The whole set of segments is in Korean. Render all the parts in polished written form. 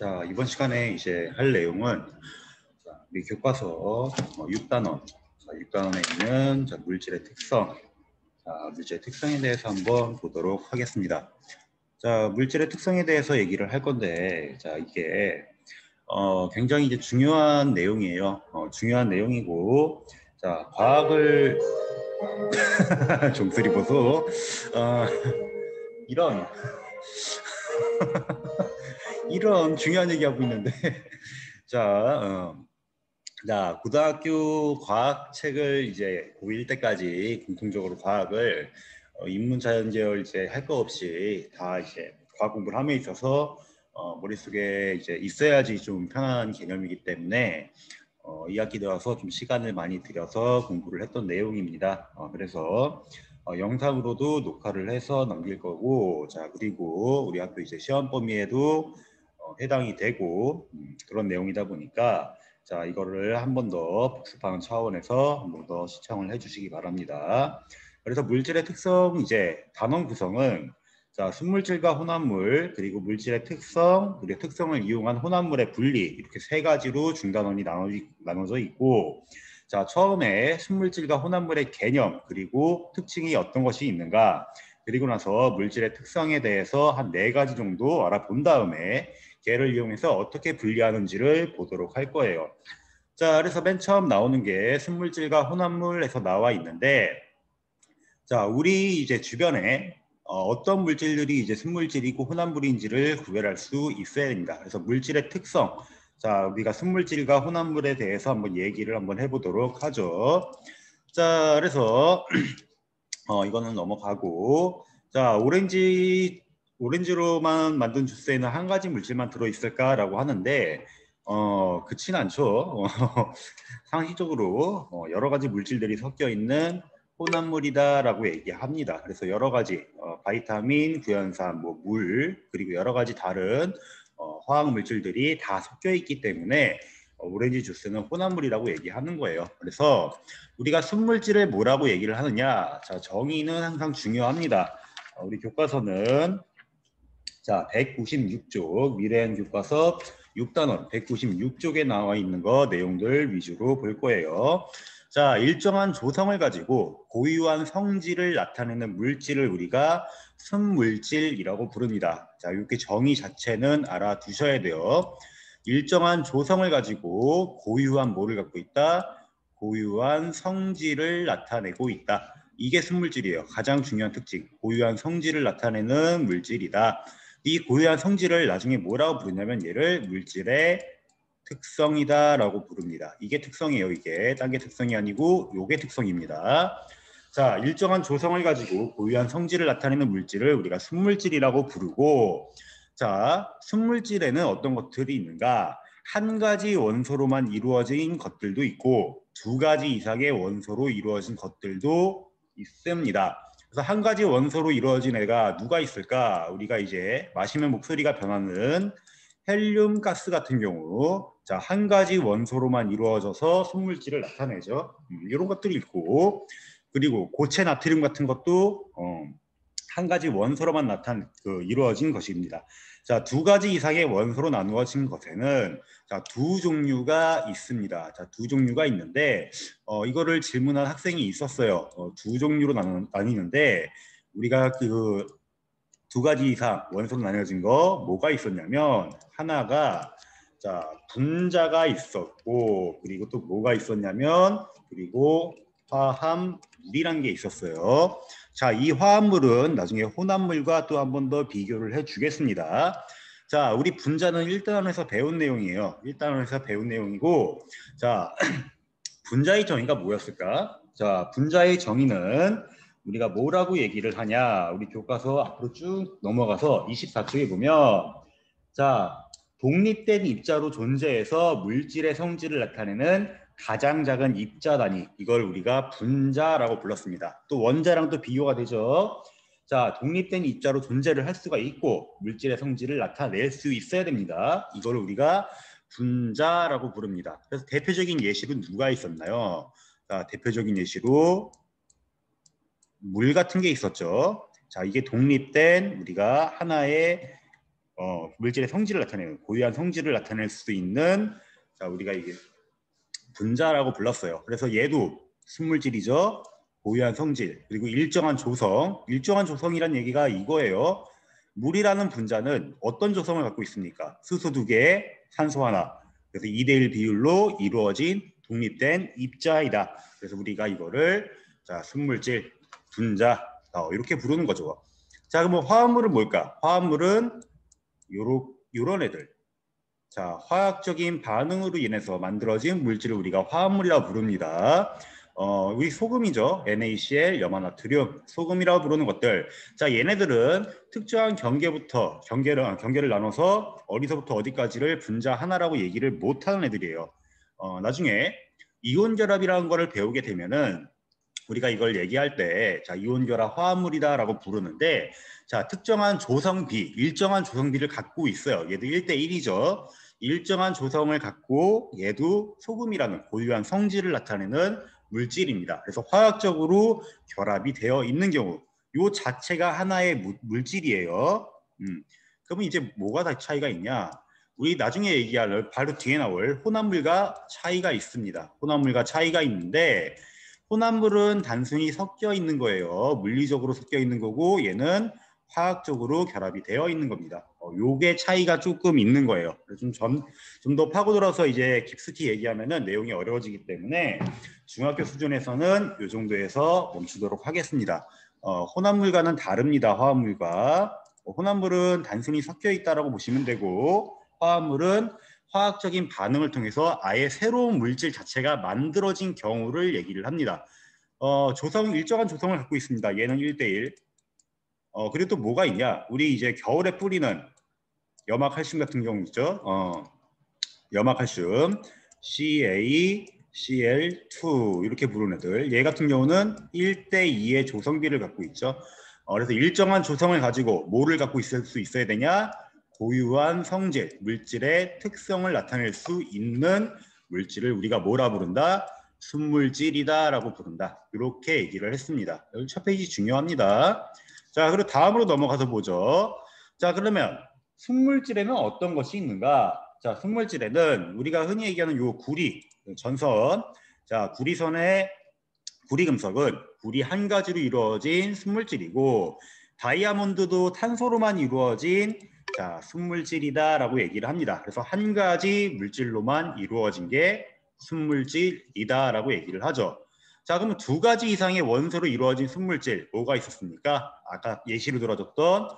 자, 이번 시간에 이제 할 내용은 우리 교과서 6단원, 6단원에 있는 물질의 특성, 물질의 특성에 대해서 한번 보도록 하겠습니다. 자, 물질의 특성에 대해서 얘기를 할 건데, 자, 이게 굉장히 이제 중요한 내용이에요. 중요한 내용이고, 자, 과학을 종소리 보소. 이런 이런 중요한 얘기하고 있는데, 자, 고등학교 과학책을 이제 고1 때까지 공통적으로 과학을 인문자연계열 이제 할 거 없이 다 이제 과학 공부를 함에 있어서 머릿속에 이제 있어야지 좀 편한 개념이기 때문에 이 학기 들어서 좀 시간을 많이 들여서 공부를 했던 내용입니다. 그래서 영상으로도 녹화를 해서 넘길 거고, 자, 그리고 우리 학교 이제 시험 범위에도 해당이 되고 그런 내용이다 보니까, 자, 이거를 한 번 더 복습하는 차원에서 한 번 더 시청을 해주시기 바랍니다. 그래서 물질의 특성, 이제 단원 구성은, 자, 순물질과 혼합물, 그리고 물질의 특성, 그리고 특성을 이용한 혼합물의 분리, 이렇게 세 가지로 중단원이 나눠져 있고, 자, 처음에 순물질과 혼합물의 개념, 그리고 특징이 어떤 것이 있는가, 그리고 나서 물질의 특성에 대해서 한 4가지 정도 알아본 다음에 걔를 이용해서 어떻게 분리하는지를 보도록 할 거예요. 자, 그래서 맨 처음 나오는 게 순물질과 혼합물에서 나와 있는데, 자, 우리 이제 주변에 어떤 물질들이 이제 순물질이고 혼합물인지를 구별할 수 있어야 됩니다. 그래서 물질의 특성, 자, 우리가 순물질과 혼합물에 대해서 한번 얘기를 한번 해보도록 하죠. 자, 그래서 이거는 넘어가고, 자, 오렌지로만 만든 주스에는 한 가지 물질만 들어있을까라고 하는데, 그렇진 않죠. 상식적으로 여러 가지 물질들이 섞여 있는 혼합물이다라고 얘기합니다. 그래서 여러 가지 바이타민, 구연산, 물, 그리고 여러 가지 다른 화학 물질들이 다 섞여 있기 때문에 오렌지 주스는 혼합물이라고 얘기하는 거예요. 그래서 우리가 순물질을 뭐라고 얘기를 하느냐, 자, 정의는 항상 중요합니다. 우리 교과서는, 자, 196쪽 미래엔 교과서 6단원 196쪽에 나와 있는 거 내용들 위주로 볼 거예요. 자, 일정한 조성을 가지고 고유한 성질을 나타내는 물질을 우리가 순물질이라고 부릅니다. 자, 이렇게 정의 자체는 알아두셔야 돼요. 일정한 조성을 가지고 고유한 뭐를 갖고 있다? 고유한 성질을 나타내고 있다. 이게 순물질이에요. 가장 중요한 특징. 고유한 성질을 나타내는 물질이다. 이 고유한 성질을 나중에 뭐라고 부르냐면 얘를 물질의 특성이다라고 부릅니다. 이게 특성이에요. 이게 딴 게 특성이 아니고 요게 특성입니다. 자, 일정한 조성을 가지고 고유한 성질을 나타내는 물질을 우리가 순물질이라고 부르고, 자, 순물질에는 어떤 것들이 있는가? 한 가지 원소로만 이루어진 것들도 있고 2가지 이상의 원소로 이루어진 것들도 있습니다. 그래서 한 가지 원소로 이루어진 애가 누가 있을까? 우리가 이제 마시면 목소리가 변하는 헬륨 가스 같은 경우, 자, 한 가지 원소로만 이루어져서 순물질을 나타내죠. 이런 것들이 있고, 그리고 고체 나트륨 같은 것도 한 가지 원소로만 이루어진 것입니다. 자, 2가지 이상의 원소로 나누어진 것에는, 자, 2종류가 있습니다. 자, 2종류가 있는데 이거를 질문한 학생이 있었어요. 2종류로 나뉘는데 우리가 그 2가지 이상 원소로 나뉘어진 거 뭐가 있었냐면, 하나가, 자, 분자가 있었고, 그리고 또 뭐가 있었냐면, 그리고 화합물이란 게 있었어요. 자, 이 화합물은 나중에 혼합물과 또 한 번 더 비교를 해주겠습니다. 자, 우리 분자는 1단원에서 배운 내용이에요. 1단원에서 배운 내용이고, 자, 분자의 정의가 뭐였을까? 자, 분자의 정의는 우리가 뭐라고 얘기를 하냐? 우리 교과서 앞으로 쭉 넘어가서 24쪽에 보면, 자, 독립된 입자로 존재해서 물질의 성질을 나타내는 가장 작은 입자 단위, 이걸 우리가 분자라고 불렀습니다. 또 원자랑 또 비교가 되죠. 자, 독립된 입자로 존재를 할 수가 있고 물질의 성질을 나타낼 수 있어야 됩니다. 이걸 우리가 분자라고 부릅니다. 그래서 대표적인 예시로 누가 있었나요? 자, 대표적인 예시로 물 같은 게 있었죠. 자, 이게 독립된 우리가 하나의 물질의 성질을 나타내는 고유한 성질을 나타낼 수 있는 자 우리가 이게 분자라고 불렀어요. 그래서 얘도 순물질이죠. 고유한 성질 그리고 일정한 조성. 일정한 조성이란 얘기가 이거예요. 물이라는 분자는 어떤 조성을 갖고 있습니까? 수소 2개, 산소 하나. 그래서 2대1 비율로 이루어진 독립된 입자이다. 그래서 우리가 이거를 자 순물질, 분자 이렇게 부르는 거죠. 자 그럼 화합물은 뭘까? 화합물은 요런 애들. 자, 화학적인 반응으로 인해서 만들어진 물질을 우리가 화합물이라고 부릅니다. 우리 소금이죠. NaCl, 염화나트륨, 소금이라고 부르는 것들. 자, 얘네들은 특정한 경계를 나눠서 어디서부터 어디까지를 분자 하나라고 얘기를 못하는 애들이에요. 나중에 이온 결합이라는 거를 배우게 되면은 우리가 이걸 얘기할 때, 자, 이온 결합 화합물이다라고 부르는데, 자, 특정한 조성비, 일정한 조성비를 갖고 있어요. 얘도 1대1이죠. 일정한 조성을 갖고 얘도 소금이라는 고유한 성질을 나타내는 물질입니다. 그래서 화학적으로 결합이 되어 있는 경우, 요 자체가 하나의 물질이에요. 그러면 이제 뭐가 다 차이가 있냐? 우리 나중에 얘기할 바로 뒤에 나올 혼합물과 차이가 있습니다. 혼합물과 차이가 있는데 혼합물은 단순히 섞여 있는 거예요. 물리적으로 섞여 있는 거고 얘는 화학적으로 결합이 되어 있는 겁니다. 요게 차이가 조금 있는 거예요. 좀 더 파고들어서 이제 깊숙이 얘기하면은 내용이 어려워지기 때문에 중학교 수준에서는 이 정도에서 멈추도록 하겠습니다. 혼합물과는 다릅니다. 화합물과. 혼합물은 단순히 섞여 있다라고 보시면 되고 화합물은 화학적인 반응을 통해서 아예 새로운 물질 자체가 만들어진 경우를 얘기를 합니다. 일정한 조성을 갖고 있습니다. 얘는 1대1. 그리고 또 뭐가 있냐? 우리 이제 겨울에 뿌리는 염화칼슘 같은 경우 있죠. 염화칼슘 CaCl2 이렇게 부르는 애들. 얘 같은 경우는 1대2의 조성비를 갖고 있죠. 그래서 일정한 조성을 가지고 뭐를 갖고 있을 수 있어야 되냐? 고유한 성질, 물질의 특성을 나타낼 수 있는 물질을 우리가 뭐라 부른다? 순물질이다라고 부른다. 이렇게 얘기를 했습니다. 여기 첫 페이지 중요합니다. 자, 그리고 다음으로 넘어가서 보죠. 자, 그러면 순물질에는 어떤 것이 있는가? 자, 순물질에는 우리가 흔히 얘기하는 요 구리, 전선. 자, 구리금속은 구리 한 가지로 이루어진 순물질이고 다이아몬드도 탄소로만 이루어진 자, 순물질이다라고 얘기를 합니다. 그래서 한 가지 물질로만 이루어진 게 순물질이다라고 얘기를 하죠. 자, 그러면 두 가지 이상의 원소로 이루어진 순물질 뭐가 있었습니까? 아까 예시로 들어줬던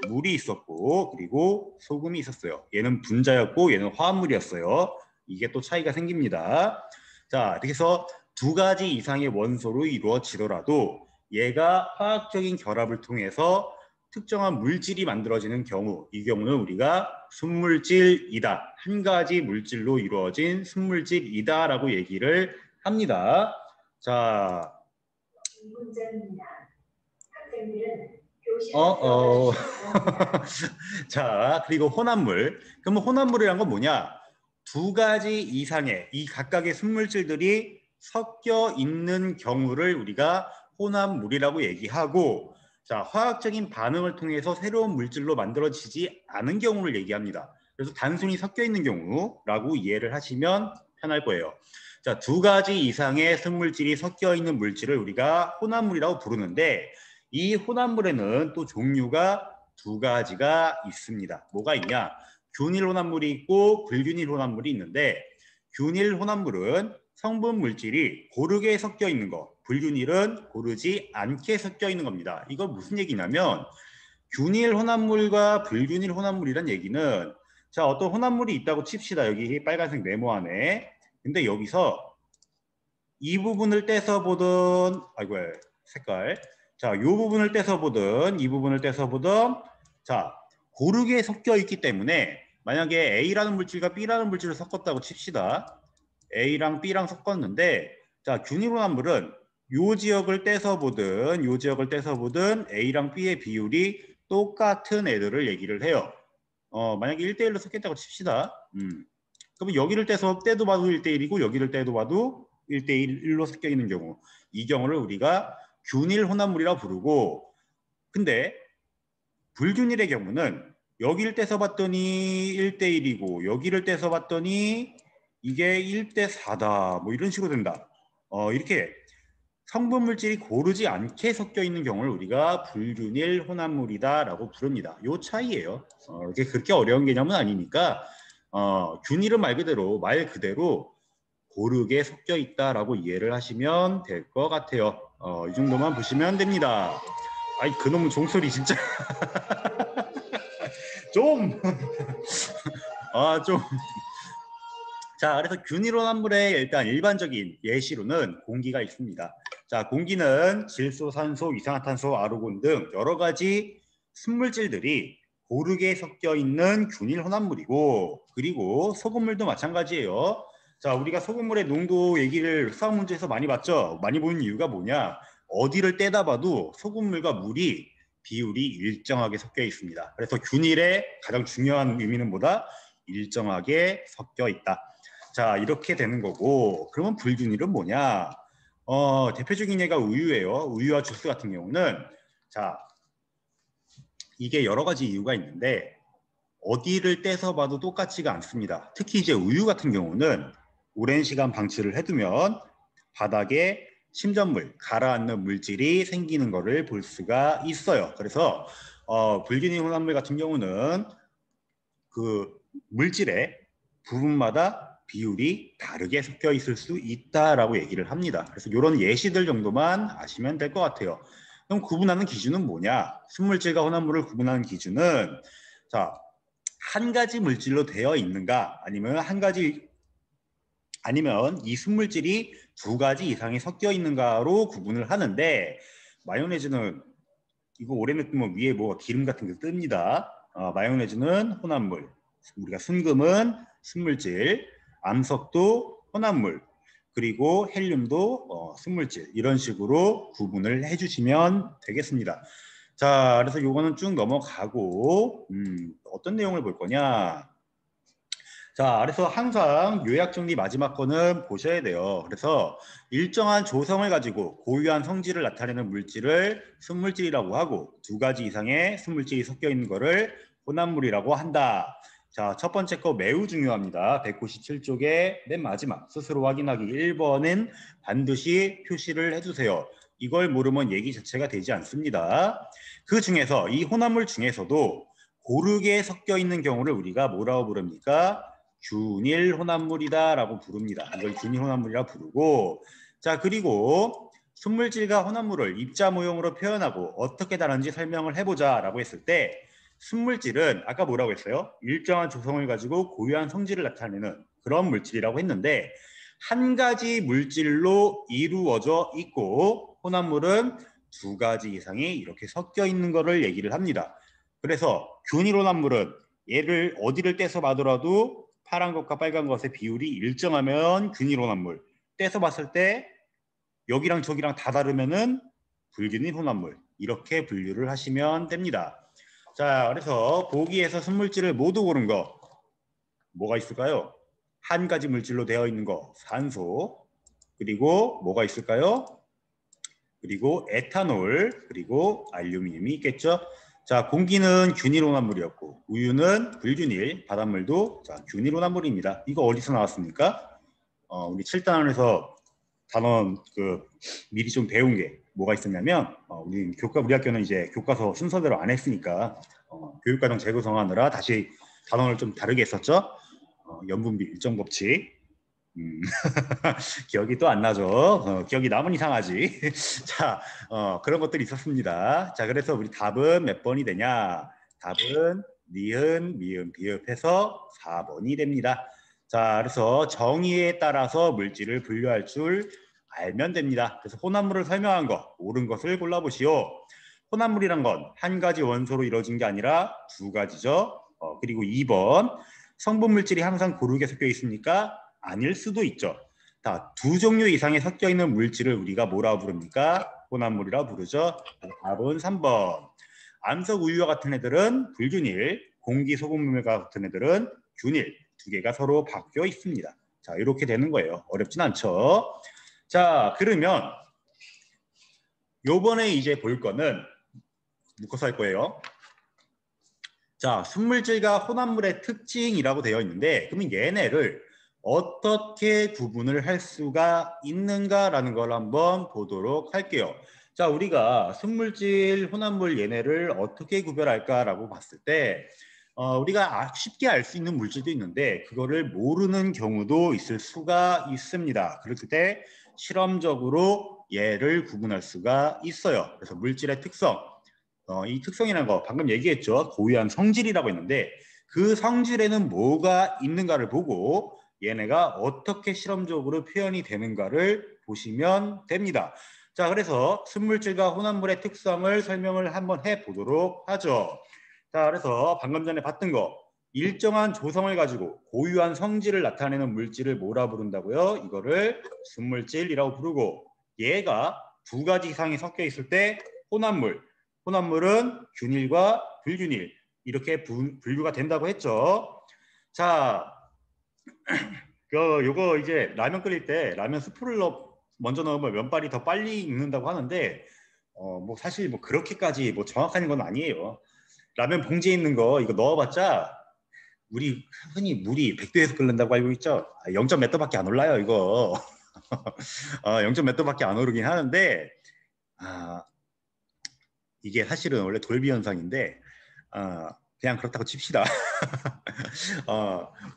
물이 있었고 그리고 소금이 있었어요. 얘는 분자였고 얘는 화합물이었어요. 이게 또 차이가 생깁니다. 자, 그래서 두 가지 이상의 원소로 이루어지더라도 얘가 화학적인 결합을 통해서 특정한 물질이 만들어지는 경우, 이 경우는 우리가 순물질이다. 한 가지 물질로 이루어진 순물질이다라고 얘기를 합니다. 자, 문제입니다. 학생들은 자, 그리고 혼합물. 그러면 혼합물이란 건 뭐냐? 두 가지 이상의 이 각각의 순물질들이 섞여 있는 경우를 우리가 혼합물이라고 얘기하고 자, 화학적인 반응을 통해서 새로운 물질로 만들어지지 않은 경우를 얘기합니다. 그래서 단순히 섞여 있는 경우라고 이해를 하시면 편할 거예요. 자, 두 가지 이상의 순물질이 섞여 있는 물질을 우리가 혼합물이라고 부르는데 이 혼합물에는 또 종류가 두 가지가 있습니다. 뭐가 있냐? 균일 혼합물이 있고 불균일 혼합물이 있는데 균일 혼합물은 성분 물질이 고르게 섞여 있는 거, 불균일은 고르지 않게 섞여 있는 겁니다. 이거 무슨 얘기냐면 균일 혼합물과 불균일 혼합물이란 얘기는 자, 어떤 혼합물이 있다고 칩시다. 여기 빨간색 네모 안에. 근데 여기서 이 부분을 떼서 보든 아이고 색깔 자, 이 부분을 떼서 보든 이 부분을 떼서 보든 자, 고르게 섞여 있기 때문에 만약에 A라는 물질과 B라는 물질을 섞었다고 칩시다. A랑 B랑 섞었는데 자, 균일혼합물은 요 지역을 떼서 보든 요 지역을 떼서 보든 A랑 B의 비율이 똑같은 애들을 얘기를 해요. 만약에 1대1로 섞였다고 칩시다. 그러면 여기를 떼도 봐도 1대1이고 여기를 떼도 봐도 1대1로 섞여 있는 경우 이 경우를 우리가 균일 혼합물이라고 부르고 근데 불균일의 경우는 여기를 떼서 봤더니 1대1이고 여기를 떼서 봤더니 이게 1대4다. 뭐 이런 식으로 된다. 이렇게 성분 물질이 고르지 않게 섞여 있는 경우를 우리가 불균일 혼합물이다라고 부릅니다. 요 차이예요. 이게 그렇게 어려운 개념은 아니니까 균일은 말 그대로 고르게 섞여 있다라고 이해를 하시면 될 것 같아요. 이 정도만 보시면 됩니다. 아이 그놈의 종소리 진짜 좀 좀. 자, 그래서 균일혼합물의 일단 일반적인 예시로는 공기가 있습니다. 자, 공기는 질소, 산소, 이산화탄소, 아르곤 등 여러 가지 순물질들이 고르게 섞여 있는 균일혼합물이고, 그리고 소금물도 마찬가지예요. 자, 우리가 소금물의 농도 얘기를 수학 문제에서 많이 봤죠. 많이 보는 이유가 뭐냐? 어디를 떼다 봐도 소금물과 물이 비율이 일정하게 섞여 있습니다. 그래서 균일의 가장 중요한 의미는 뭐다? 일정하게 섞여 있다. 자, 이렇게 되는 거고, 그러면 불균일은 뭐냐? 대표적인 예가 우유예요. 우유와 주스 같은 경우는, 자, 이게 여러 가지 이유가 있는데, 어디를 떼서 봐도 똑같지가 않습니다. 특히 이제 우유 같은 경우는 오랜 시간 방치를 해두면 바닥에 침전물, 가라앉는 물질이 생기는 것을 볼 수가 있어요. 그래서 불균일 혼합물 같은 경우는 그 물질의 부분마다 비율이 다르게 섞여 있을 수 있다라고 얘기를 합니다. 그래서 이런 예시들 정도만 아시면 될 것 같아요. 그럼 구분하는 기준은 뭐냐? 순물질과 혼합물을 구분하는 기준은 자, 한 가지 물질로 되어 있는가 아니면 이 순물질이 두 가지 이상이 섞여 있는가로 구분을 하는데 마요네즈는 이거 오래 냅두면 위에 뭐 기름 같은 게 뜹니다. 마요네즈는 혼합물, 우리가 순금은 순물질, 암석도 혼합물, 그리고 헬륨도 순물질 이런 식으로 구분을 해주시면 되겠습니다. 자, 그래서 요거는 쭉 넘어가고 어떤 내용을 볼 거냐? 자, 그래서 항상 요약 정리 마지막 거는 보셔야 돼요. 그래서 일정한 조성을 가지고 고유한 성질을 나타내는 물질을 순물질이라고 하고 두 가지 이상의 순물질이 섞여 있는 거를 혼합물이라고 한다. 자, 첫 번째 거 매우 중요합니다. 197쪽의 맨 마지막 스스로 확인하기 1번은 반드시 표시를 해주세요. 이걸 모르면 얘기 자체가 되지 않습니다. 그 중에서 이 혼합물 중에서도 고르게 섞여 있는 경우를 우리가 뭐라고 부릅니까? 균일 혼합물이다라고 부릅니다. 이걸 균일 혼합물이라 부르고, 자, 그리고 순물질과 혼합물을 입자 모형으로 표현하고 어떻게 다른지 설명을 해보자라고 했을 때 순물질은 아까 뭐라고 했어요? 일정한 조성을 가지고 고유한 성질을 나타내는 그런 물질이라고 했는데 한 가지 물질로 이루어져 있고 혼합물은 두 가지 이상이 이렇게 섞여 있는 것을 얘기를 합니다. 그래서 균일 혼합물은 얘를 어디를 떼서 봐더라도 파란 것과 빨간 것의 비율이 일정하면 균일 혼합물, 떼서 봤을 때 여기랑 저기랑 다 다르면은 불균일 혼합물, 이렇게 분류를 하시면 됩니다. 자, 그래서 보기에서 순물질을 모두 고른 거 뭐가 있을까요? 한 가지 물질로 되어 있는 거 산소, 그리고 뭐가 있을까요? 그리고 에탄올, 그리고 알루미늄이 있겠죠. 자, 공기는 균일 혼합물이었고 우유는 불균일, 바닷물도 자, 균일 혼합물입니다. 이거 어디서 나왔습니까? 우리 7단원에서 단원 미리 좀 배운 게 뭐가 있었냐면 우리 학교는 이제 교과서 순서대로 안 했으니까 교육과정 재구성하느라 다시 단원을 좀 다르게 했었죠. 연분비 일정 법칙. 기억이 또 안 나죠. 기억이 남은 이상하지. 자, 그런 것들이 있었습니다. 자, 그래서 우리 답은 몇 번이 되냐? 답은 니은, 미음, 비읍해서 4번이 됩니다. 자, 그래서 정의에 따라서 물질을 분류할 줄 알면 됩니다. 그래서 혼합물을 설명한 거, 옳은 것을 골라보시오. 혼합물이란 건 한 가지 원소로 이루어진 게 아니라 두 가지죠. 그리고 2번, 성분 물질이 항상 고르게 섞여 있습니까? 아닐 수도 있죠. 자, 두 종류 이상의 섞여 있는 물질을 우리가 뭐라고 부릅니까? 혼합물이라고 부르죠. 답은 3번. 암석 우유와 같은 애들은 불균일, 공기 소금물과 같은 애들은 균일, 두 개가 서로 바뀌어 있습니다. 자, 이렇게 되는 거예요. 어렵진 않죠. 자, 그러면 요번에 이제 볼 거는 묶어서 할 거예요. 자, 순물질과 혼합물의 특징이라고 되어 있는데 그러면 얘네를 어떻게 구분을 할 수가 있는가라는 걸 한번 보도록 할게요. 자, 우리가 순물질, 혼합물 얘네를 어떻게 구별할까라고 봤을 때 우리가 쉽게 알 수 있는 물질도 있는데 그거를 모르는 경우도 있을 수가 있습니다. 그럴 때 실험적으로 얘를 구분할 수가 있어요. 그래서 물질의 특성, 이 특성이라는 거 방금 얘기했죠. 고유한 성질이라고 했는데 그 성질에는 뭐가 있는가를 보고 얘네가 어떻게 실험적으로 표현이 되는가를 보시면 됩니다. 자, 그래서 순물질과 혼합물의 특성을 설명을 한번 해보도록 하죠. 자, 그래서 방금 전에 봤던 거 일정한 조성을 가지고 고유한 성질을 나타내는 물질을 뭐라 부른다고요? 이거를 순물질이라고 부르고 얘가 두 가지 이상이 섞여 있을 때 혼합물, 혼합물은 균일과 불균일 이렇게 분류가 된다고 했죠. 자, 요거 이제 라면 끓일 때 라면 스프를 먼저 넣으면 면발이 더 빨리 익는다고 하는데 뭐 사실 뭐 그렇게까지 뭐 정확한 건 아니에요. 라면 봉지에 있는 거 이거 넣어봤자 물이 흔히 물이 100도에서 끓는다고 알고 있죠. 0점 몇 도밖에 안 올라요 이거. 0점 몇 도밖에 안 오르긴 하는데 아, 이게 사실은 원래 돌비 현상인데 그냥 그렇다고 칩시다.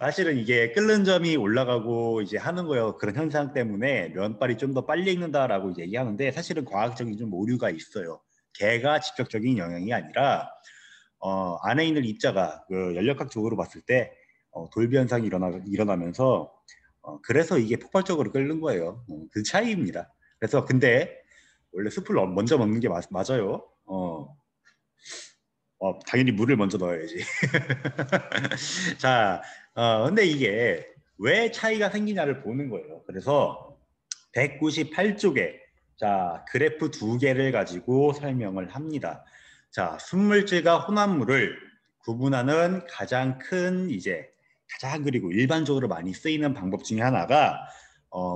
사실은 이게 끓는 점이 올라가고 이제 하는 거요. 그런 현상 때문에 면발이 좀 더 빨리 익는다라고 이제 얘기하는데 사실은 과학적인 좀 오류가 있어요. 걔가 직접적인 영향이 아니라 안에 있는 입자가 그 연력학적으로 봤을 때 돌비 현상이 일어나면서 그래서 이게 폭발적으로 끓는 거예요. 그 차이입니다. 그래서 근데 원래 숲을 먼저 먹는 게 맞아요. 당연히 물을 먼저 넣어야지. 자, 근데 이게 왜 차이가 생기냐를 보는 거예요. 그래서 198쪽에 자, 그래프 두 개를 가지고 설명을 합니다. 자, 순물질과 혼합물을 구분하는 가장 큰 그리고 일반적으로 많이 쓰이는 방법 중에 하나가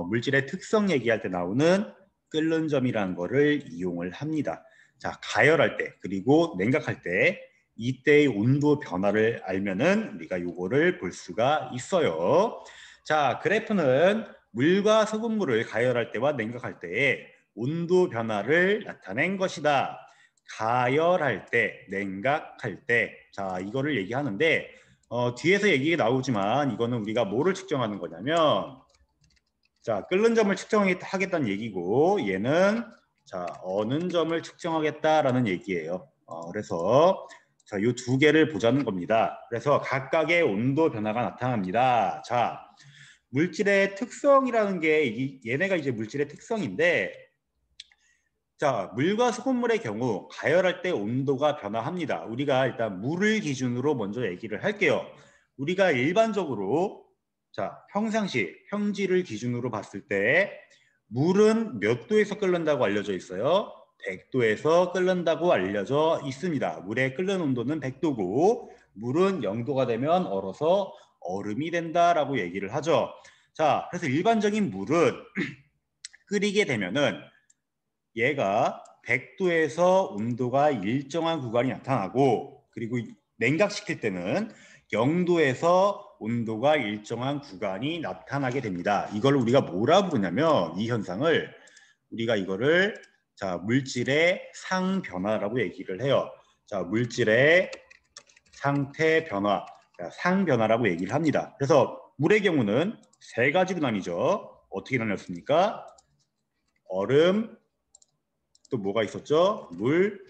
물질의 특성 얘기할 때 나오는 끓는 점이라는 거를 이용을 합니다. 자, 가열할 때 그리고 냉각할 때 이때의 온도 변화를 알면은 우리가 요거를 볼 수가 있어요. 자, 그래프는 물과 소금물을 가열할 때와 냉각할 때의 온도 변화를 나타낸 것이다. 가열할 때, 냉각할 때, 자, 이거를 얘기하는데 뒤에서 얘기가 나오지만 이거는 우리가 뭐를 측정하는 거냐면 자, 끓는 점을 측정하겠다는 얘기고 얘는 자, 어는 점을 측정하겠다라는 얘기예요. 그래서 자, 이 두 개를 보자는 겁니다. 그래서 각각의 온도 변화가 나타납니다. 자, 물질의 특성이라는 게 얘네가 이제 물질의 특성인데 자, 물과 소금물의 경우 가열할 때 온도가 변화합니다. 우리가 일단 물을 기준으로 먼저 얘기를 할게요. 우리가 일반적으로 자, 평상시 평지를 기준으로 봤을 때 물은 몇 도에서 끓는다고 알려져 있어요? 100도에서 끓는다고 알려져 있습니다. 물의 끓는 온도는 100도고 물은 0도가 되면 얼어서 얼음이 된다라고 얘기를 하죠. 자, 그래서 일반적인 물은 끓이게 되면은 얘가 100도에서 온도가 일정한 구간이 나타나고 그리고 냉각시킬 때는 0도에서 온도가 일정한 구간이 나타나게 됩니다. 이걸 우리가 뭐라 부르냐면 이 현상을 우리가 이거를 자, 물질의 상변화라고 얘기를 해요. 자, 물질의 상태 변화, 상변화라고 얘기를 합니다. 그래서 물의 경우는 세 가지로 나뉘죠. 어떻게 나뉘었습니까? 얼음, 또 뭐가 있었죠? 물,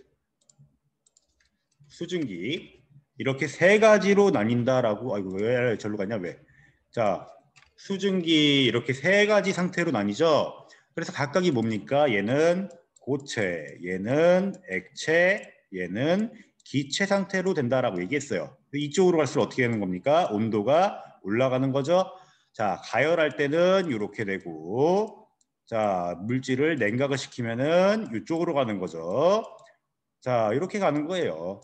수증기 이렇게 세 가지로 나뉜다라고 아이고 왜 절로 가냐 왜? 자, 수증기 이렇게 세 가지 상태로 나뉘죠. 그래서 각각이 뭡니까? 얘는 고체, 얘는 액체, 얘는 기체 상태로 된다라고 얘기했어요. 이쪽으로 갈수록 어떻게 되는 겁니까? 온도가 올라가는 거죠. 자, 가열할 때는 이렇게 되고 자, 물질을 냉각을 시키면은 이쪽으로 가는 거죠. 자, 이렇게 가는 거예요.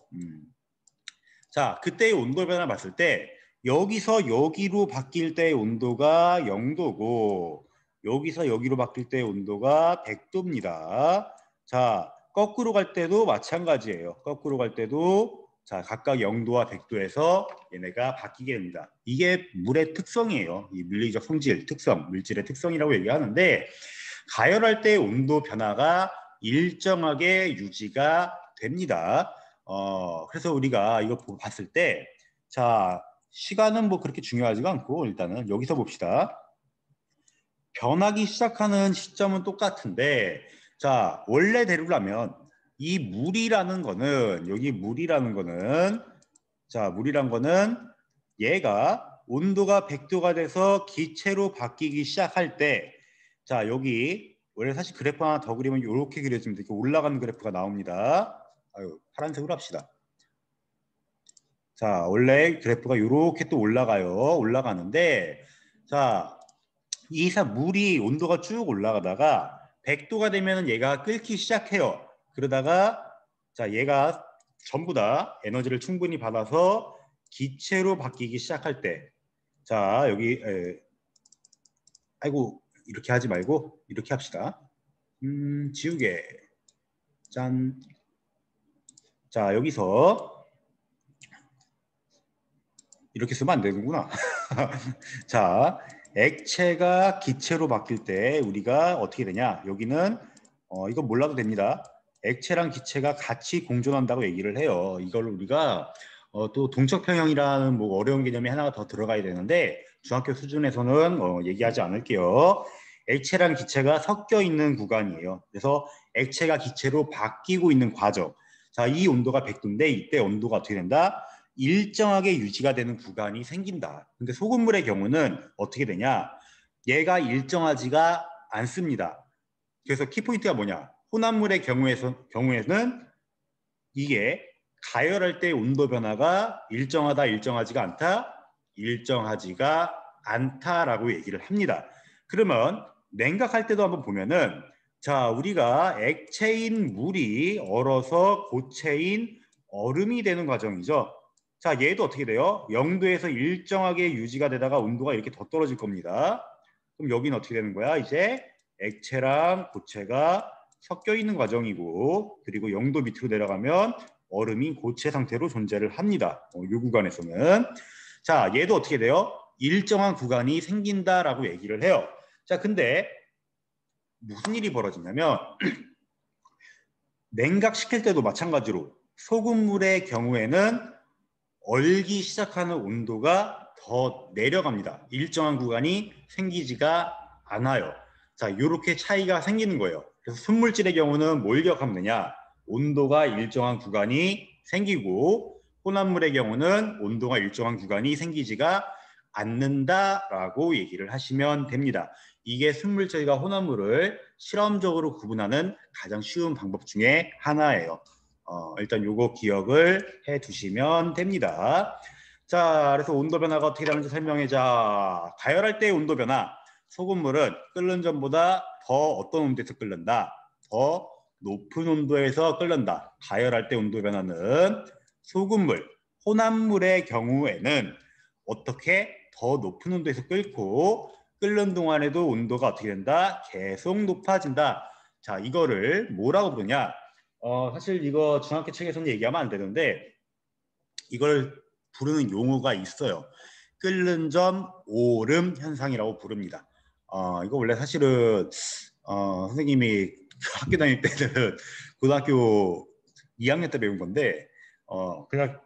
자, 그때의 온도 변화 봤을 때 여기서 여기로 바뀔 때의 온도가 0도고 여기서 여기로 바뀔 때의 온도가 100도입니다. 자, 거꾸로 갈 때도 마찬가지예요. 거꾸로 갈 때도 자, 각각 0도와 100도에서 얘네가 바뀌게 됩니다. 이게 물의 특성이에요. 이 물리적 성질, 특성, 물질의 특성이라고 얘기하는데 가열할 때 온도 변화가 일정하게 유지가 됩니다. 그래서 우리가 이거 봤을 때 자, 시간은 뭐 그렇게 중요하지가 않고 일단은 여기서 봅시다. 변하기 시작하는 시점은 똑같은데 자, 원래대로라면 이 물이라는 거는 여기 물이라는 거는 자, 물이란 거는 얘가 온도가 100도가 돼서 기체로 바뀌기 시작할 때 자, 여기 원래 사실 그래프 하나 더 그리면 이렇게 그려지면 이렇게 올라가는 그래프가 나옵니다. 아유, 파란색으로 합시다. 자, 원래 그래프가 이렇게 또 올라가요. 올라가는데 자, 물이 온도가 쭉 올라가다가 100도가 되면 얘가 끓기 시작해요. 그러다가 자, 얘가 전부 다 에너지를 충분히 받아서 기체로 바뀌기 시작할 때 자, 여기 아이고 이렇게 하지 말고 이렇게 합시다. 지우개 짠. 자, 여기서 이렇게 쓰면 안 되는구나. 자, 액체가 기체로 바뀔 때 우리가 어떻게 되냐? 여기는 이건 몰라도 됩니다. 액체랑 기체가 같이 공존한다고 얘기를 해요. 이걸 우리가 또 동적평형이라는 뭐 어려운 개념이 하나가 더 들어가야 되는데 중학교 수준에서는 얘기하지 않을게요. 액체랑 기체가 섞여 있는 구간이에요. 그래서 액체가 기체로 바뀌고 있는 과정. 자, 이 온도가 100도인데 이때 온도가 어떻게 된다? 일정하게 유지가 되는 구간이 생긴다. 근데 소금물의 경우는 어떻게 되냐? 얘가 일정하지가 않습니다. 그래서 키포인트가 뭐냐? 혼합물의 경우에는 이게 가열할 때 온도 변화가 일정하다, 일정하지가 않다, 일정하지가 않다라고 얘기를 합니다. 그러면 냉각할 때도 한번 보면은 자, 우리가 액체인 물이 얼어서 고체인 얼음이 되는 과정이죠. 자, 얘도 어떻게 돼요? 0도에서 일정하게 유지가 되다가 온도가 이렇게 더 떨어질 겁니다. 그럼 여기는 어떻게 되는 거야? 이제 액체랑 고체가 섞여 있는 과정이고 그리고 0도 밑으로 내려가면 얼음이 고체 상태로 존재를 합니다. 이 구간에서는. 자, 얘도 어떻게 돼요? 일정한 구간이 생긴다라고 얘기를 해요. 자, 근데 무슨 일이 벌어지냐면 냉각시킬 때도 마찬가지로 소금물의 경우에는 얼기 시작하는 온도가 더 내려갑니다. 일정한 구간이 생기지가 않아요. 자, 이렇게 차이가 생기는 거예요. 그래서 순물질의 경우는 뭘 기억하면 되냐? 온도가 일정한 구간이 생기고 혼합물의 경우는 온도가 일정한 구간이 생기지가 않는다라고 얘기를 하시면 됩니다. 이게 순물질과 혼합물을 실험적으로 구분하는 가장 쉬운 방법 중에 하나예요. 일단 요거 기억을 해 두시면 됩니다. 자, 그래서 온도 변화가 어떻게 되는지 설명해자. 가열할 때의 온도 변화. 소금물은 끓는 전보다 더 어떤 온도에서 끓는다? 더 높은 온도에서 끓는다. 가열할 때 온도 변화는 소금물, 혼합물의 경우에는 어떻게 더 높은 온도에서 끓고 끓는 동안에도 온도가 어떻게 된다? 계속 높아진다. 자, 이거를 뭐라고 부르냐? 사실 이거 중학교 책에서는 얘기하면 안 되는데 이걸 부르는 용어가 있어요. 끓는 점 오름 현상이라고 부릅니다. 이거 원래 사실은 선생님이 학교 다닐 때는 고등학교 2학년 때 배운 건데 그냥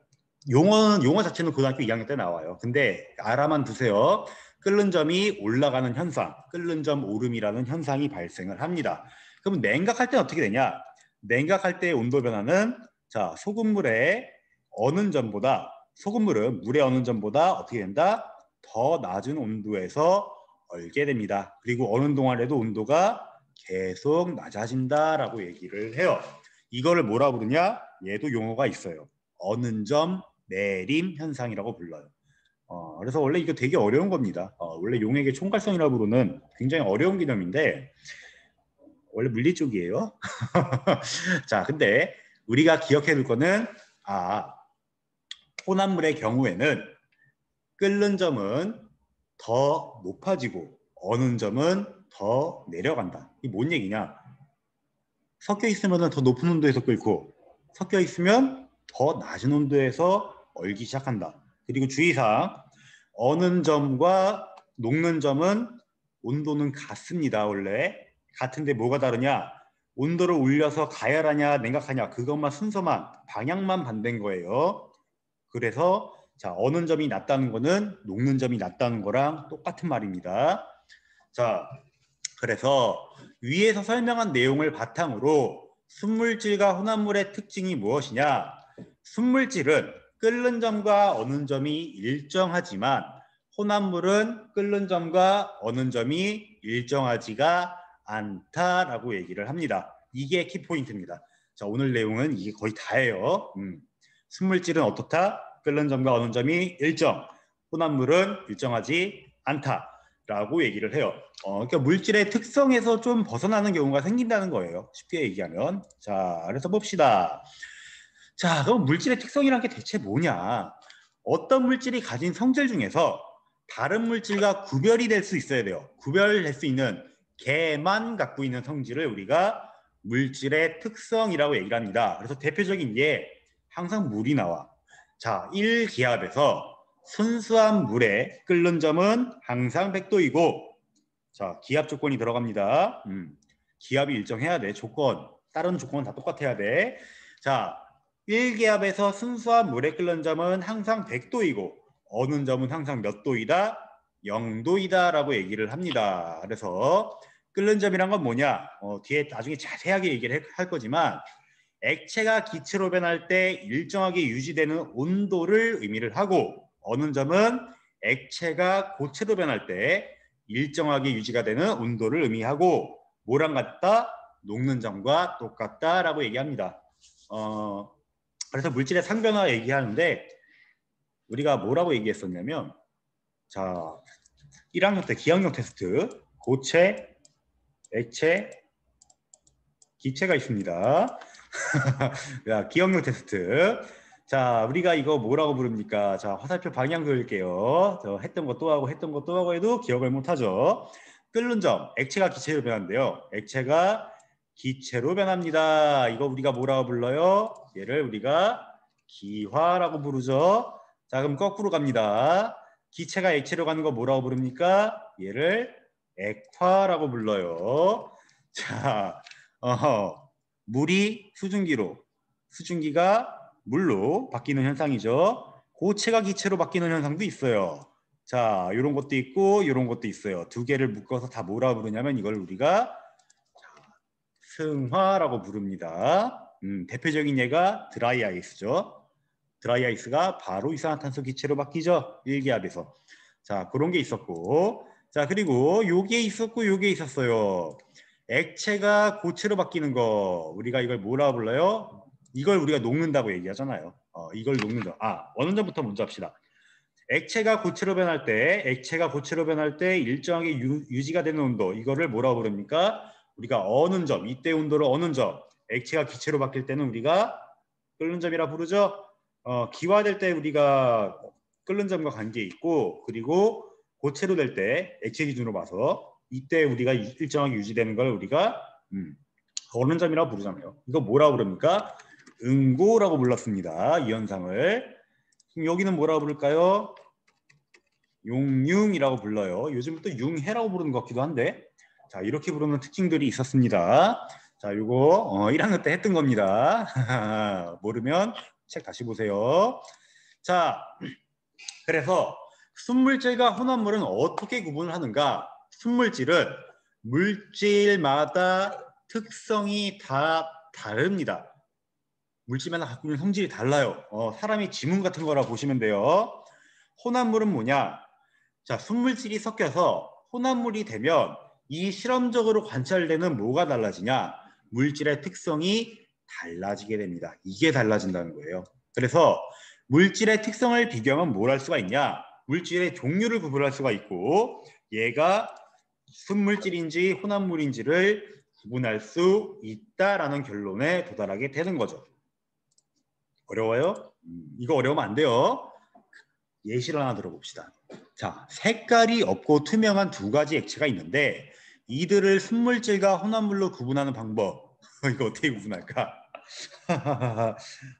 용어 자체는 고등학교 2학년 때 나와요. 근데 알아만 두세요. 끓는 점이 올라가는 현상, 끓는 점 오름이라는 현상이 발생을 합니다. 그럼 냉각할 때는 어떻게 되냐? 냉각할 때의 온도 변화는 자, 소금물의 어는 점보다 소금물은 물의 어는 점보다 어떻게 된다? 더 낮은 온도에서 얼게 됩니다. 그리고 어는 동안에도 온도가 계속 낮아진다라고 얘기를 해요. 이거를 뭐라 부르냐? 얘도 용어가 있어요. 어는 점 내림 현상이라고 불러요. 그래서 원래 이거 되게 어려운 겁니다. 원래 용액의 총괄성이라고 부르는 굉장히 어려운 개념인데 원래 물리 쪽이에요. 자, 근데 우리가 기억해 둘 거는 혼합물의 경우에는 끓는 점은 더 높아지고 어는 점은 더 내려간다. 이게 뭔 얘기냐? 섞여 있으면 더 높은 온도에서 끓고 섞여 있으면 더 낮은 온도에서 얼기 시작한다. 그리고 주의사항, 어는 점과 녹는 점은 온도는 같습니다. 원래 같은데 뭐가 다르냐? 온도를 올려서 가열하냐 냉각하냐 그것만 순서만 방향만 반대인 거예요. 그래서 자, 어는 점이 낮다는 거는 녹는 점이 낮다는 거랑 똑같은 말입니다. 자, 그래서 위에서 설명한 내용을 바탕으로 순물질과 혼합물의 특징이 무엇이냐? 순물질은 끓는 점과 어는 점이 일정하지만 혼합물은 끓는 점과 어는 점이 일정하지가 않다라고 얘기를 합니다. 이게 키포인트입니다. 자, 오늘 내용은 이게 거의 다예요. 순물질은 어떻다? 끓는 점과 어는 점이 일정, 혼합물은 일정하지 않다라고 얘기를 해요. 그러니까 물질의 특성에서 좀 벗어나는 경우가 생긴다는 거예요. 쉽게 얘기하면. 자, 그래서 봅시다. 자, 그럼 물질의 특성이란 게 대체 뭐냐? 어떤 물질이 가진 성질 중에서 다른 물질과 구별이 될 수 있어야 돼요. 구별될 수 있는 걔만 갖고 있는 성질을 우리가 물질의 특성이라고 얘기를 합니다. 그래서 대표적인 게 항상 물이 나와. 자, 1기압에서 순수한 물에 끓는 점은 항상 100도이고 자, 기압 조건이 들어갑니다. 기압이 일정해야 돼. 조건. 다른 조건은 다 똑같아야 돼. 자, 1기압에서 순수한 물에 끓는 점은 항상 100도이고 어는 점은 항상 몇 도이다? 0도이다 라고 얘기를 합니다. 그래서 끓는 점이란 건 뭐냐? 뒤에 나중에 자세하게 얘기를 할 거지만 액체가 기체로 변할 때 일정하게 유지되는 온도를 의미를 하고 어는 점은 액체가 고체로 변할 때 일정하게 유지가 되는 온도를 의미하고 뭐랑 같다? 녹는 점과 똑같다라고 얘기합니다. 그래서 물질의 상변화 얘기하는데 우리가 뭐라고 얘기했었냐면 자 1학년 때 기억력 테스트 고체, 액체, 기체가 있습니다. 기억력 테스트. 자, 우리가 이거 뭐라고 부릅니까? 자, 화살표 방향 그릴게요. 저 했던 거 또 하고 했던 거 또 하고 해도 기억을 못 하죠. 끓는 점, 액체가 기체로 변한대요. 액체가 기체로 변합니다. 이거 우리가 뭐라고 불러요? 얘를 우리가 기화라고 부르죠. 자, 그럼 거꾸로 갑니다. 기체가 액체로 가는 거 뭐라고 부릅니까? 얘를 액화라고 불러요. 자, 물이 수증기로, 수증기가 물로 바뀌는 현상이죠. 고체가 기체로 바뀌는 현상도 있어요. 자, 이런 것도 있고 이런 것도 있어요. 두 개를 묶어서 다 뭐라 부르냐면 이걸 우리가 승화라고 부릅니다. 대표적인 예가 드라이 아이스죠. 드라이 아이스가 바로 이산화탄소 기체로 바뀌죠. 1기압에서. 자, 그런 게 있었고 자, 그리고 요게 있었고 요게 있었어요. 액체가 고체로 바뀌는 거 우리가 이걸 뭐라 불러요? 이걸 우리가 녹는다고 얘기하잖아요. 이걸 녹는다. 어느 점부터 먼저 합시다. 액체가 고체로 변할 때 일정하게 유지가 되는 온도 이거를 뭐라고 부릅니까? 우리가 어는 점, 이때 온도를 어는 점. 액체가 기체로 바뀔 때는 우리가 끓는 점이라 부르죠. 기화될 때 우리가 끓는 점과 관계 있고 그리고 고체로 될 때 액체 기준으로 봐서 이때 우리가 일정하게 유지되는 걸 우리가 어는 점이라고 부르잖아요. 이거 뭐라고 부릅니까? 응고라고 불렀습니다. 이 현상을. 그럼 여기는 뭐라고 부를까요? 용융이라고 불러요. 요즘부터 융해라고 부르는 것 같기도 한데 자, 이렇게 부르는 특징들이 있었습니다. 자, 요거 1학년 때 했던 겁니다. 모르면 책 다시 보세요. 자, 그래서 순물질과 혼합물은 어떻게 구분을 하는가? 순물질은 물질마다 특성이 다 다릅니다. 물질마다 갖고 있는 성질이 달라요. 사람이 지문 같은 거라 보시면 돼요. 혼합물은 뭐냐? 자, 순물질이 섞여서 혼합물이 되면 이 실험적으로 관찰되는 뭐가 달라지냐? 물질의 특성이 달라지게 됩니다. 이게 달라진다는 거예요. 그래서 물질의 특성을 비교하면 뭘 할 수가 있냐? 물질의 종류를 구분할 수가 있고 얘가 순물질인지 혼합물인지를 구분할 수 있다라는 결론에 도달하게 되는 거죠. 어려워요? 이거 어려우면 안 돼요. 예시를 하나 들어봅시다. 자, 색깔이 없고 투명한 두 가지 액체가 있는데 이들을 순물질과 혼합물로 구분하는 방법 이거 어떻게 구분할까?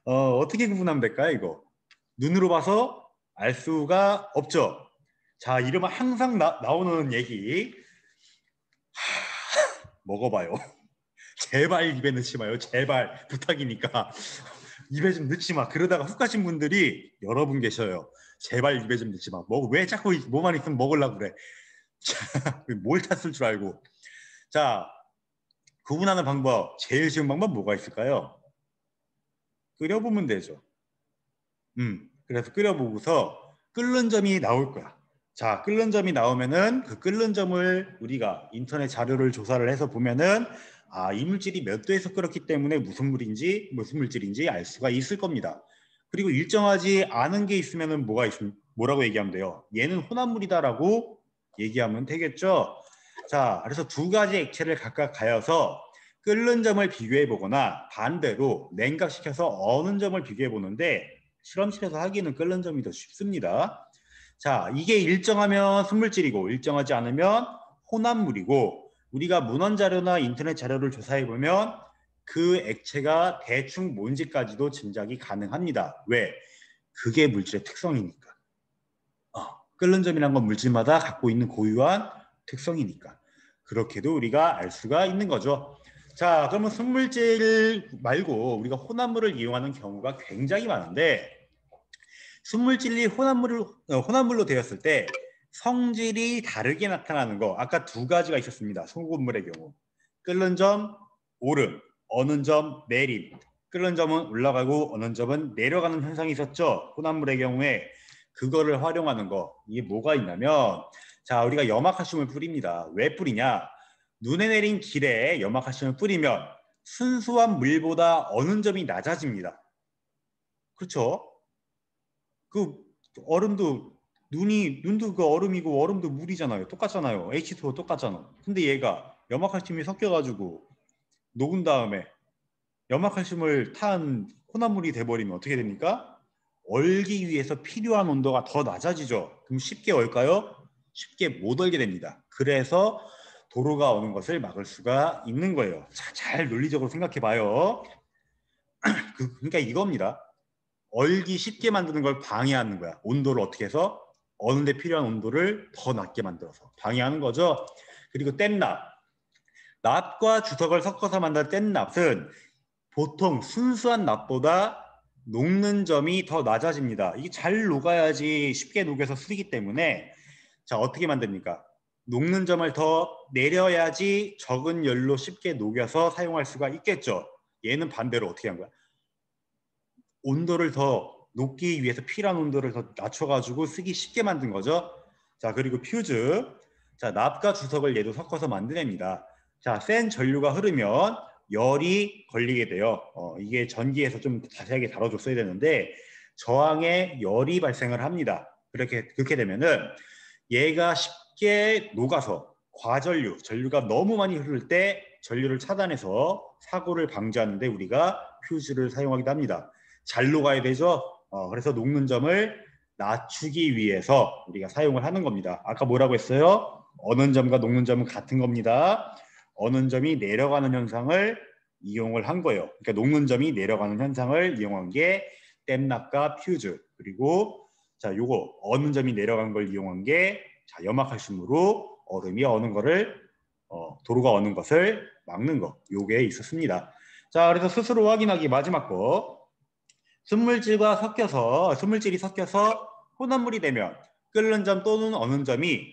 어떻게 구분하면 될까요, 이거? 눈으로 봐서 알 수가 없죠. 자, 이러면 항상 나오는 얘기. 먹어봐요. 제발 입에 넣지 마요. 제발 부탁이니까. 입에 좀 넣지 마. 그러다가 훅 가신 분들이 여러 분 계셔요. 제발 입에 좀 넣지 마. 왜 자꾸 뭐만 있으면 먹으려고 그래. 자, 뭘 탔을 줄 알고. 자, 구분하는 방법. 제일 쉬운 방법 뭐가 있을까요? 끓여보면 되죠. 그래서 끓여보고서 끓는 점이 나올 거야. 자, 끓는 점이 나오면은 그 끓는 점을 우리가 인터넷 자료를 조사를 해서 보면은 이 물질이 몇 도에서 끓었기 때문에 무슨 물질인지 알 수가 있을 겁니다. 그리고 일정하지 않은 게 있으면은 뭐라고 얘기하면 돼요? 얘는 혼합물이다라고 얘기하면 되겠죠. 자, 그래서 두 가지 액체를 각각 가여서 끓는 점을 비교해 보거나 반대로 냉각시켜서 어는 점을 비교해 보는데 실험실에서 하기는 끓는 점이 더 쉽습니다. 자, 이게 일정하면 순물질이고 일정하지 않으면 혼합물이고 우리가 문헌 자료나 인터넷 자료를 조사해 보면 그 액체가 대충 뭔지까지도 짐작이 가능합니다. 왜? 그게 물질의 특성이니까. 끓는 점이란 건 물질마다 갖고 있는 고유한 특성이니까. 그렇게도 우리가 알 수가 있는 거죠. 자, 그러면 순물질 말고 우리가 혼합물을 이용하는 경우가 굉장히 많은데 순물질이 혼합물로 되었을 때 성질이 다르게 나타나는 거 아까 두 가지가 있었습니다. 소금물의 경우 끓는 점 오름, 어는 점 내림. 끓는 점은 올라가고 어는 점은 내려가는 현상이 있었죠. 혼합물의 경우에 그거를 활용하는 거 이게 뭐가 있냐면 자 우리가 염화칼슘을 뿌립니다. 왜 뿌리냐? 눈에 내린 길에 염화칼슘을 뿌리면 순수한 물보다 어는 점이 낮아집니다. 그렇죠? 그 얼음도 눈도 그 얼음이고 얼음도 물이잖아요. 똑같잖아요. H2O 똑같잖아. 근데 얘가 염화칼슘이 섞여가지고 녹은 다음에 염화칼슘을 탄 혼합물이 돼버리면 어떻게 됩니까? 얼기 위해서 필요한 온도가 더 낮아지죠. 그럼 쉽게 얼까요? 쉽게 못 얼게 됩니다. 그래서 도로가 오는 것을 막을 수가 있는 거예요. 자, 잘 논리적으로 생각해 봐요. 그러니까 이겁니다. 얼기 쉽게 만드는 걸 방해하는 거야. 온도를 어떻게 해서 어는데 필요한 온도를 더 낮게 만들어서 방해하는 거죠. 그리고 뗏납. 납과 주석을 섞어서 만든 뗏납은 보통 순수한 납보다 녹는 점이 더 낮아집니다. 이게 잘 녹아야지 쉽게 녹여서 쓰기 때문에 자 어떻게 만듭니까? 녹는 점을 더 내려야지 적은 열로 쉽게 녹여서 사용할 수가 있겠죠. 얘는 반대로 어떻게 한 거야? 온도를 더 높기 위해서 필요한 온도를 더 낮춰가지고 쓰기 쉽게 만든 거죠. 자 그리고 퓨즈. 자 납과 주석을 얘도 섞어서 만들어냅니다. 자 센 전류가 흐르면 열이 걸리게 돼요. 이게 전기에서 좀 자세하게 다뤄줬어야 되는데 저항에 열이 발생을 합니다. 그렇게 되면은 얘가 쉽게 녹아서 과전류, 전류가 너무 많이 흐를 때 전류를 차단해서 사고를 방지하는데 우리가 퓨즈를 사용하기도 합니다. 잘 녹아야 되죠. 그래서 녹는 점을 낮추기 위해서 우리가 사용을 하는 겁니다. 아까 뭐라고 했어요? 어는 점과 녹는 점은 같은 겁니다. 어는 점이 내려가는 현상을 이용을 한 거예요. 그러니까 녹는 점이 내려가는 현상을 이용한 게 뗏납과 퓨즈. 그리고 자, 요거 어는 점이 내려간 걸 이용한 게 자, 염화칼슘으로 얼음이 어는 거를 도로가 어는 것을 막는 거. 요게 있었습니다. 자, 그래서 스스로 확인하기 마지막 거. 순물질이 섞여서 혼합물이 되면 끓는 점 또는 어는 점이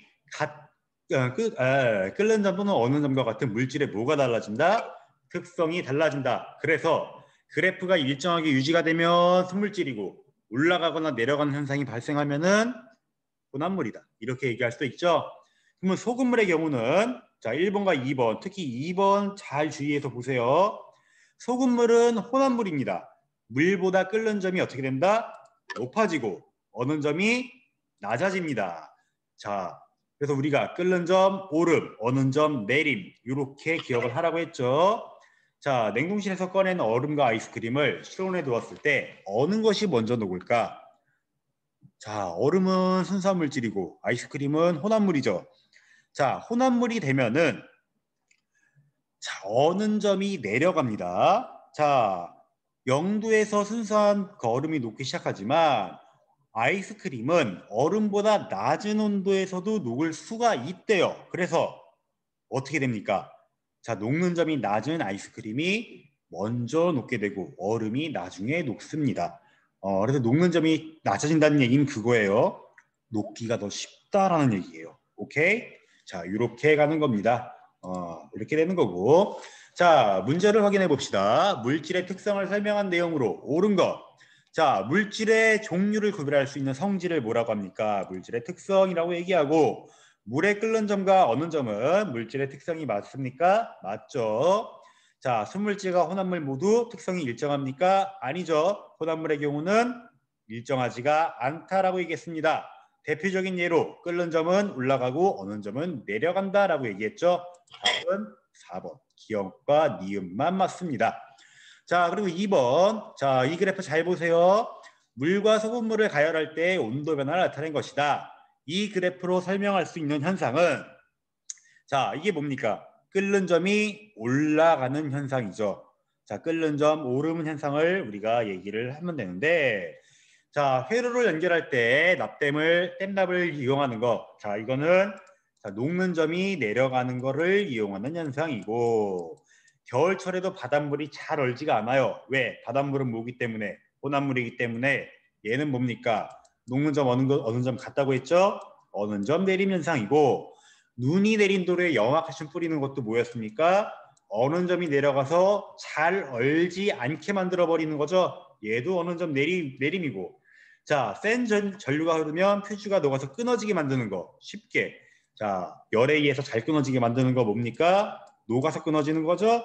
끓는 점 또는 어는 점과 같은 물질의 뭐가 달라진다? 특성이 달라진다. 그래서 그래프가 일정하게 유지가 되면 순물질이고 올라가거나 내려가는 현상이 발생하면은 혼합물이다. 이렇게 얘기할 수도 있죠. 그러면 소금물의 경우는 자 1번과 2번 특히 2번 잘 주의해서 보세요. 소금물은 혼합물입니다. 물보다 끓는 점이 어떻게 된다? 높아지고 어는 점이 낮아집니다. 자, 그래서 우리가 끓는 점 오름, 어는 점 내림 이렇게 기억을 하라고 했죠. 자, 냉동실에서 꺼낸 얼음과 아이스크림을 실온에 두었을 때 어느 것이 먼저 녹을까? 자, 얼음은 순수한 물질이고 아이스크림은 혼합물이죠. 자, 혼합물이 되면은 자, 어는 점이 내려갑니다. 자, 0도에서 순수한 그 얼음이 녹기 시작하지만 아이스크림은 얼음보다 낮은 온도에서도 녹을 수가 있대요. 그래서 어떻게 됩니까? 자, 녹는 점이 낮은 아이스크림이 먼저 녹게 되고 얼음이 나중에 녹습니다. 그래서 녹는 점이 낮아진다는 얘기는 그거예요. 녹기가 더 쉽다라는 얘기예요. 오케이? 자, 이렇게 가는 겁니다. 이렇게 되는 거고. 자, 문제를 확인해 봅시다. 물질의 특성을 설명한 내용으로 옳은 것. 자, 물질의 종류를 구별할 수 있는 성질을 뭐라고 합니까? 물질의 특성이라고 얘기하고, 물에 끓는 점과 어는 점은 물질의 특성이 맞습니까? 맞죠. 자, 순물질과 혼합물 모두 특성이 일정합니까? 아니죠. 혼합물의 경우는 일정하지가 않다라고 얘기했습니다. 대표적인 예로 끓는 점은 올라가고 어는 점은 내려간다라고 얘기했죠. 답은 4번. 기억과 니은만 맞습니다. 자, 그리고 2번. 자, 이 그래프 잘 보세요. 물과 소금물을 가열할 때 온도 변화를 나타낸 것이다. 이 그래프로 설명할 수 있는 현상은, 자, 이게 뭡니까? 끓는 점이 올라가는 현상이죠. 자, 끓는 점 오르는 현상을 우리가 얘기를 하면 되는데, 자, 회로를 연결할 때 땜납을 이용하는 거. 자, 이거는 자, 녹는 점이 내려가는 거를 이용하는 현상이고, 겨울철에도 바닷물이 잘 얼지가 않아요. 왜? 바닷물은 뭐기 때문에? 혼합물이기 때문에. 얘는 뭡니까? 녹는 점 어느 점 같다고 했죠? 어느 점 내림 현상이고, 눈이 내린 돌에 영악하신 뿌리는 것도 뭐였습니까? 어느 점이 내려가서 잘 얼지 않게 만들어 버리는 거죠. 얘도 어느 점 내림이고. 자, 센 전류가 흐르면 퓨즈가 녹아서 끊어지게 만드는 거. 쉽게. 자, 열에 의해서 잘 끊어지게 만드는 거 뭡니까? 녹아서 끊어지는 거죠.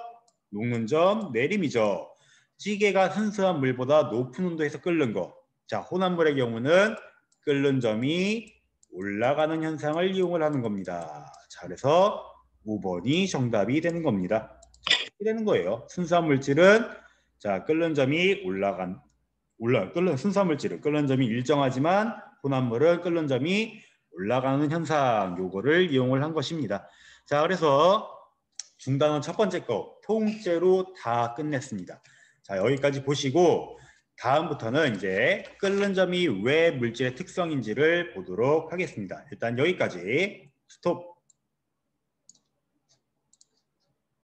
녹는 점 내림이죠. 찌개가 순수한 물보다 높은 온도에서 끓는 거. 자, 혼합물의 경우는 끓는 점이 올라가는 현상을 이용을 하는 겁니다. 자, 그래서 5번이 정답이 되는 겁니다. 자, 이렇게 되는 거예요. 순수한 물질은 자, 순수한 물질은 끓는 점이 일정하지만 혼합물은 끓는 점이 올라가는 현상, 요거를 이용을 한 것입니다. 자, 그래서 중단은 첫 번째 거 통째로 다 끝냈습니다. 자, 여기까지 보시고 다음부터는 이제 끓는 점이 왜 물질의 특성인지를 보도록 하겠습니다. 일단 여기까지 스톱.